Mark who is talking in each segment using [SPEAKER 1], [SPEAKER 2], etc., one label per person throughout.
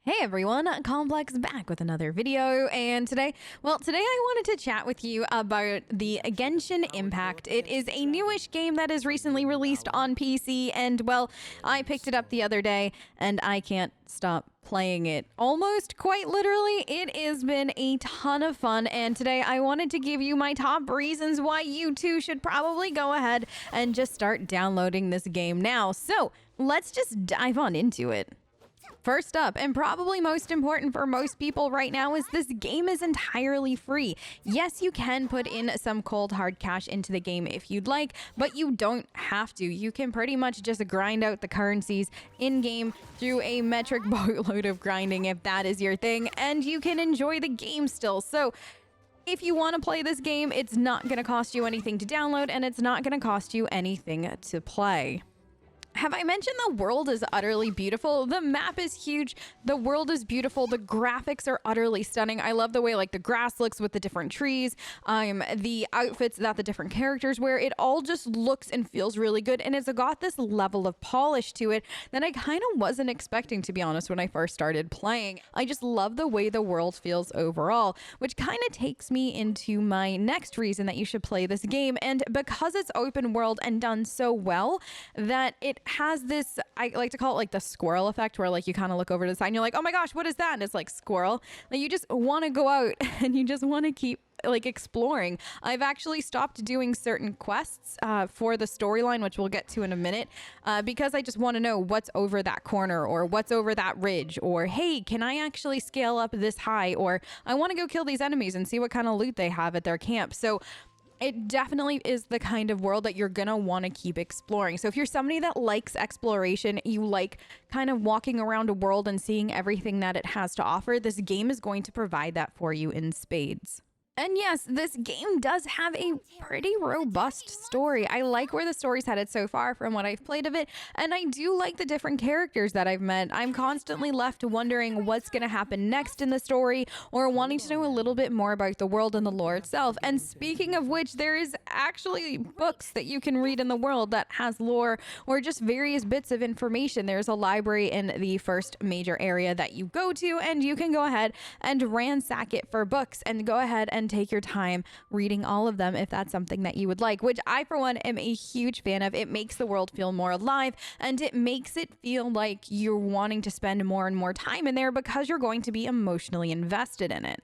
[SPEAKER 1] Hey everyone, Complex back with another video, and today I wanted to chat with you about the Genshin Impact. It is a newish game that is recently released on PC, and well, I picked it up the other day, and I can't stop playing it. Almost quite literally, it has been a ton of fun, and today I wanted to give you my top reasons why you too should probably go ahead and just start downloading this game now. So, let's just dive on into it. First up, and probably most important for most people right now, is this game is entirely free. Yes, you can put in some cold hard cash into the game if you'd like, but you don't have to. You can pretty much just grind out the currencies in-game through a metric boatload of grinding if that is your thing, and you can enjoy the game still. So if you want to play this game, it's not going to cost you anything to download, and it's not going to cost you anything to play. Have I mentioned the world is utterly beautiful? The map is huge. The world is beautiful. The graphics are utterly stunning. I love the way like the grass looks with the different trees, the outfits that the different characters wear. It all just looks and feels really good, and it's got this level of polish to it that I kind of wasn't expecting, to be honest, when I first started playing. I just love the way the world feels overall, which kind of takes me into my next reason that you should play this game. And because it's open world and done so well, that it has this, I like to call it like the squirrel effect, where like you kind of look over to the side and you're like, oh my gosh, what is that? And it's like squirrel. Like you just want to go out and you just want to keep like exploring. I've actually stopped doing certain quests for the storyline, which we'll get to in a minute, because I just want to know what's over that corner or what's over that ridge, or hey, can I actually scale up this high, or I want to go kill these enemies and see what kind of loot they have at their camp. So it definitely is the kind of world that you're gonna want to keep exploring. So if you're somebody that likes exploration, you like kind of walking around a world and seeing everything that it has to offer, this game is going to provide that for you in spades. And yes, this game does have a pretty robust story. I like where the story's headed so far from what I've played of it, and I do like the different characters that I've met. I'm constantly left wondering what's going to happen next in the story, or wanting to know a little bit more about the world and the lore itself. And speaking of which, there is actually books that you can read in the world that has lore, or just various bits of information. There's a library in the first major area that you go to, and you can go ahead and ransack it for books and go ahead and take your time reading all of them if that's something that you would like, which I for one am a huge fan of. It makes the world feel more alive, and it makes it feel like you're wanting to spend more and more time in there because you're going to be emotionally invested in it.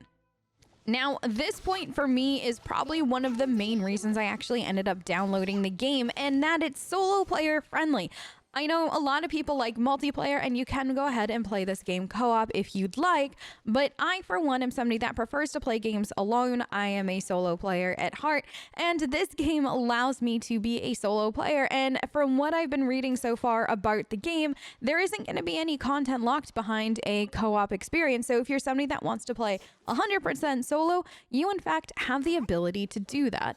[SPEAKER 1] Now, this point for me is probably one of the main reasons I actually ended up downloading the game, and that it's solo player friendly. I know a lot of people like multiplayer, and you can go ahead and play this game co-op if you'd like, but I, for one, am somebody that prefers to play games alone. I am a solo player at heart, and this game allows me to be a solo player, and from what I've been reading so far about the game, there isn't going to be any content locked behind a co-op experience, so if you're somebody that wants to play 100% solo, you in fact have the ability to do that.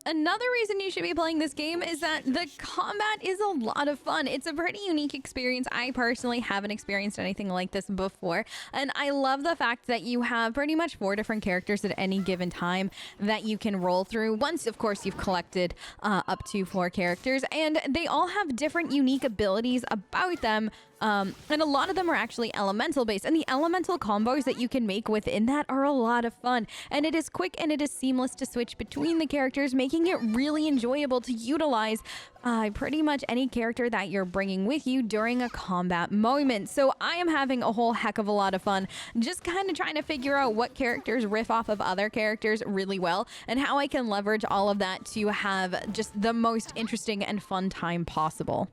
[SPEAKER 1] Another reason you should be playing this game is that the combat is a lot of fun. It's a pretty unique experience. I personally haven't experienced anything like this before, and I love the fact that you have pretty much 4 different characters at any given time that you can roll through. Once, of course, you've collected up to 4 characters, and they all have different unique abilities about them. And a lot of them are actually elemental based, and the elemental combos that you can make within that are a lot of fun, and it is quick and it is seamless to switch between the characters, making it really enjoyable to utilize pretty much any character that you're bringing with you during a combat moment. So I am having a whole heck of a lot of fun just kind of trying to figure out what characters riff off of other characters really well, and how I can leverage all of that to have just the most interesting and fun time possible.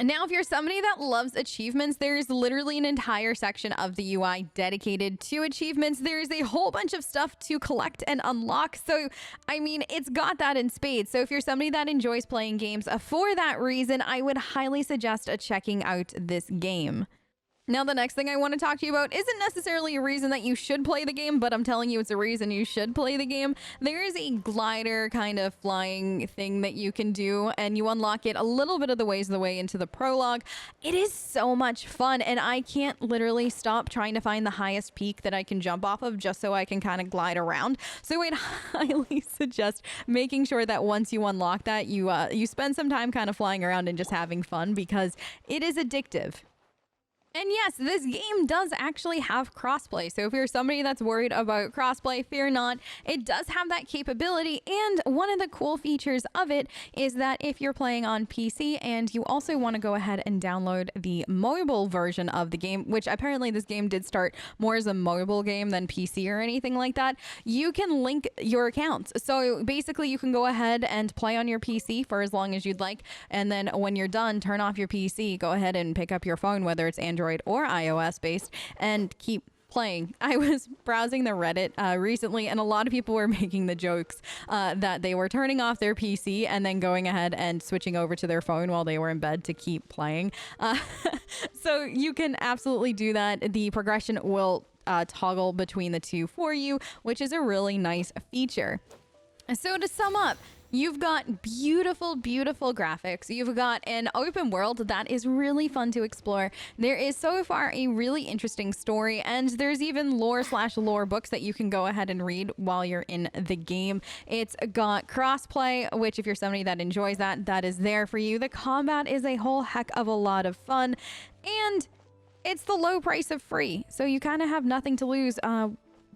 [SPEAKER 1] Now, if you're somebody that loves achievements, there's literally an entire section of the UI dedicated to achievements. There's a whole bunch of stuff to collect and unlock. So, I mean, it's got that in spades. So if you're somebody that enjoys playing games for that reason, I would highly suggest checking out this game. Now, the next thing I want to talk to you about isn't necessarily a reason that you should play the game, but I'm telling you it's a reason you should play the game. There is a glider kind of flying thing that you can do, and you unlock it a little bit of the way into the prologue. It is so much fun, and I can't literally stop trying to find the highest peak that I can jump off of just so I can kind of glide around. So I'd highly suggest making sure that once you unlock that, you spend some time kind of flying around and just having fun, because it is addictive. And yes, this game does actually have crossplay. So if you're somebody that's worried about crossplay, fear not. It does have that capability. And one of the cool features of it is that if you're playing on PC and you also want to go ahead and download the mobile version of the game, which apparently this game did start more as a mobile game than PC or anything like that, you can link your accounts. So basically you can go ahead and play on your PC for as long as you'd like. And then when you're done, turn off your PC, go ahead and pick up your phone, whether it's Android or iOS based, and keep playing. I was browsing the Reddit recently, and a lot of people were making the jokes that they were turning off their PC and then going ahead and switching over to their phone while they were in bed to keep playing. So you can absolutely do that. The progression will toggle between the two for you, which is a really nice feature. So to sum up, you've got beautiful, beautiful graphics. You've got an open world that is really fun to explore. There is so far a really interesting story, and there's even lore books that you can go ahead and read while you're in the game. It's got crossplay, which if you're somebody that enjoys that, that is there for you. The combat is a whole heck of a lot of fun, and it's the low price of free. So you kind of have nothing to lose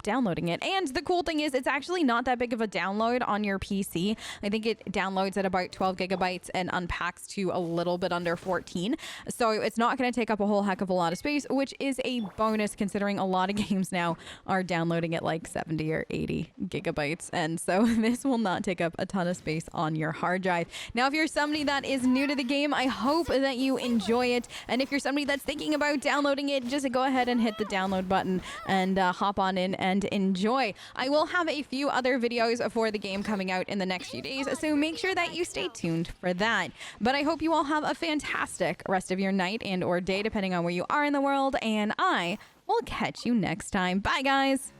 [SPEAKER 1] downloading it. And the cool thing is it's actually not that big of a download on your PC. I think it downloads at about 12 gigabytes and unpacks to a little bit under 14. So it's not going to take up a whole heck of a lot of space, which is a bonus considering a lot of games now are downloading at like 70 or 80 gigabytes. And so this will not take up a ton of space on your hard drive. Now, if you're somebody that is new to the game, I hope that you enjoy it. And if you're somebody that's thinking about downloading it, just go ahead and hit the download button and hop on in and enjoy. I will have a few other videos for the game coming out in the next few days, so make sure that you stay tuned for that. But I hope you all have a fantastic rest of your night and or day, depending on where you are in the world, and I will catch you next time. Bye, guys.